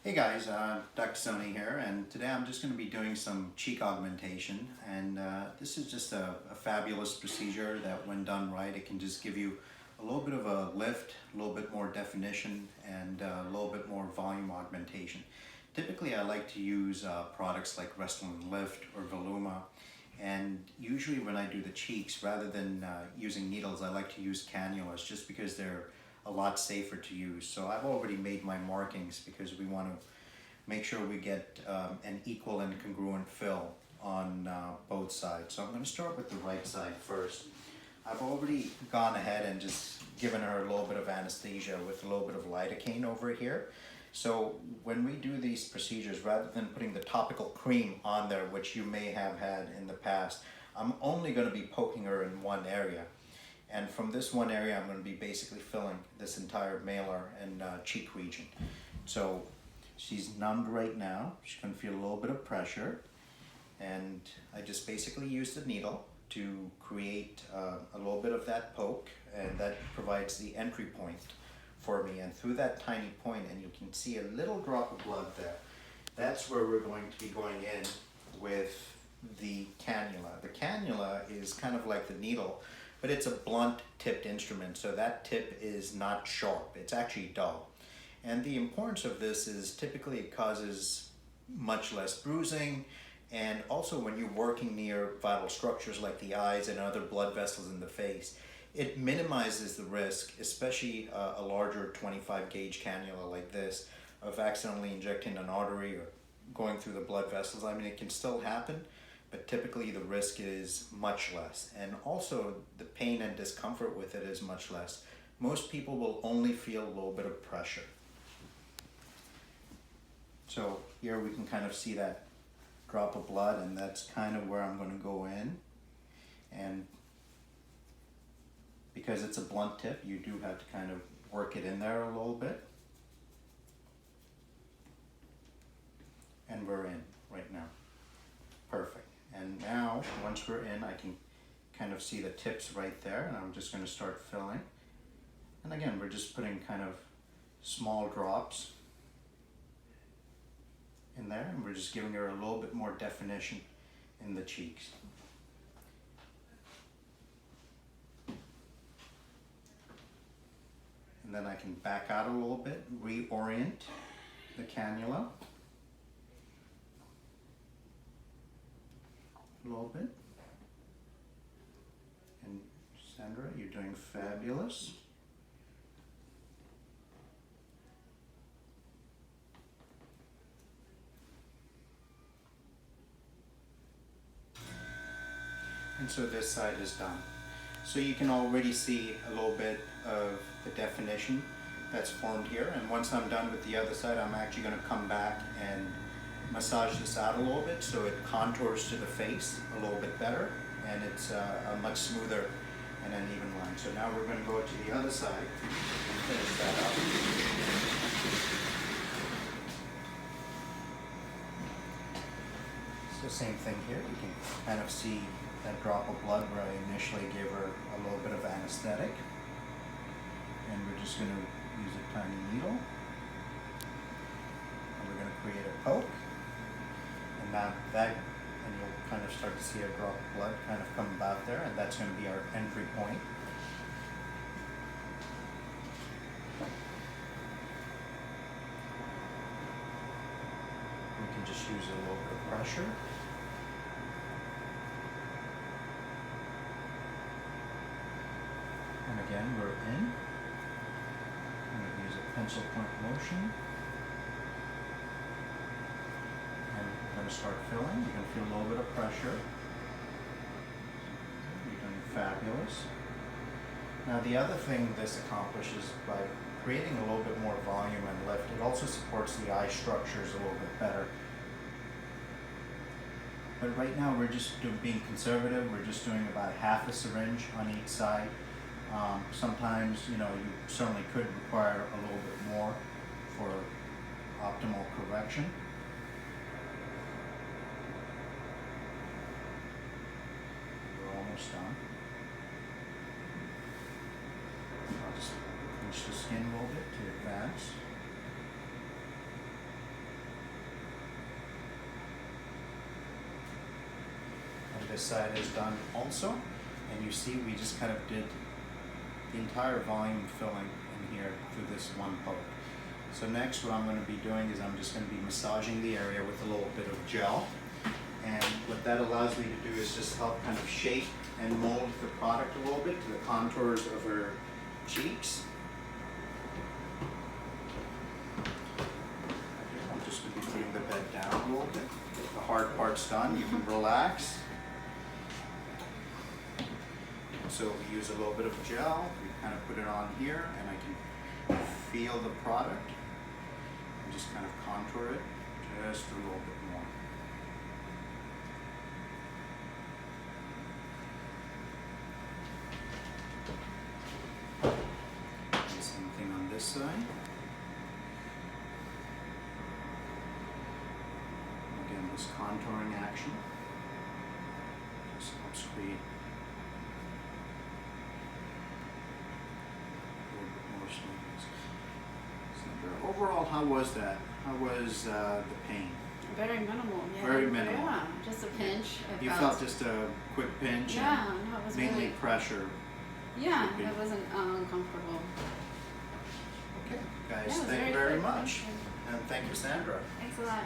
Hey guys, Dr. Sony here, and today I'm just going to be doing some cheek augmentation, and this is just a fabulous procedure that when done right, it can just give you a little bit of a lift, a little bit more definition, and a little bit more volume augmentation. Typically I like to use products like Restylane Lift or Voluma, and usually when I do the cheeks, rather than using needles, I like to use cannulas just because they're a lot safer to use. So I've already made my markings because we want to make sure we get an equal and congruent fill on both sides. So I'm going to start with the right side first. I've already gone ahead and just given her a little bit of anesthesia with a little bit of lidocaine over here. So when we do these procedures, rather than putting the topical cream on there, which you may have had in the past, I'm only going to be poking her in one area. And from this one area, I'm going to be basically filling this entire malar and cheek region. So she's numbed right now. She's going to feel a little bit of pressure. And I just basically use the needle to create a little bit of that poke, and that provides the entry point for me. And through that tiny point, and you can see a little drop of blood there, that's where we're going to be going in with the cannula. The cannula is kind of like the needle, but it's a blunt tipped instrument, so that tip is not sharp, it's actually dull. And the importance of this is typically it causes much less bruising, and also when you're working near vital structures like the eyes and other blood vessels in the face, it minimizes the risk, especially a larger 25 gauge cannula like this, of accidentally injecting an artery or going through the blood vessels. I mean, it can still happen, but typically the risk is much less, and also the pain and discomfort with it is much less. Most people will only feel a little bit of pressure. So here we can kind of see that drop of blood, and that's kind of where I'm going to go in. And because it's a blunt tip, you do have to kind of work it in there a little bit. And we're in right now. Perfect. And now, once we're in, I can kind of see the tips right there, and I'm just going to start filling. And again, we're just putting kind of small drops in there, and we're just giving her a little bit more definition in the cheeks. And then I can back out a little bit, reorient the cannula a little bit. And Sandra, you're doing fabulous. And so this side is done. So you can already see a little bit of the definition that's formed here. And once I'm done with the other side, I'm actually going to come back and massage this out a little bit so it contours to the face a little bit better, and it's a much smoother and an even line. So now we're going to go to the other side and finish that up. It's the same thing here. You can kind of see that drop of blood where I initially gave her a little bit of anesthetic. And we're just going to use a tiny needle. And we're going to create a poke. And now that, and you'll kind of start to see a drop of blood kind of come about there, and that's going to be our entry point. We can just use a little bit of pressure. And again, we're in. I'm going to use a pencil point motion. I'm going to start filling. You can feel a little bit of pressure. You're doing fabulous. Now the other thing this accomplishes by creating a little bit more volume and lift, it also supports the eye structures a little bit better. But right now we're just being conservative. We're just doing about half a syringe on each side. Sometimes, you certainly could require a little bit more for optimal correction. We're almost done. I'll just pinch the skin a little bit to advance. This side is done also, and you see we just kind of did the entire volume filling in here through this one poke. So next what I'm going to be doing is I'm just going to be massaging the area with a little bit of gel, and what that allows me to do is just help kind of shape and mold the product a little bit to the contours of her cheeks. I'm just going to be putting the bed down a little bit. The hard part's done, you can relax. So we use a little bit of gel, we kind of put it on here, and I can feel the product and just kind of contour it just a little bit more. And same thing on this side. Again, this contouring action just helps create overall, how was that? How was the pain? Very minimal. Yeah. Very minimal. Yeah, just a pinch. You felt just a quick pinch? Yeah, no, it was mainly really, pressure. yeah, it wasn't uncomfortable. Okay, guys, Yeah, thank you very much. And thank you, Sandra. Thanks a lot.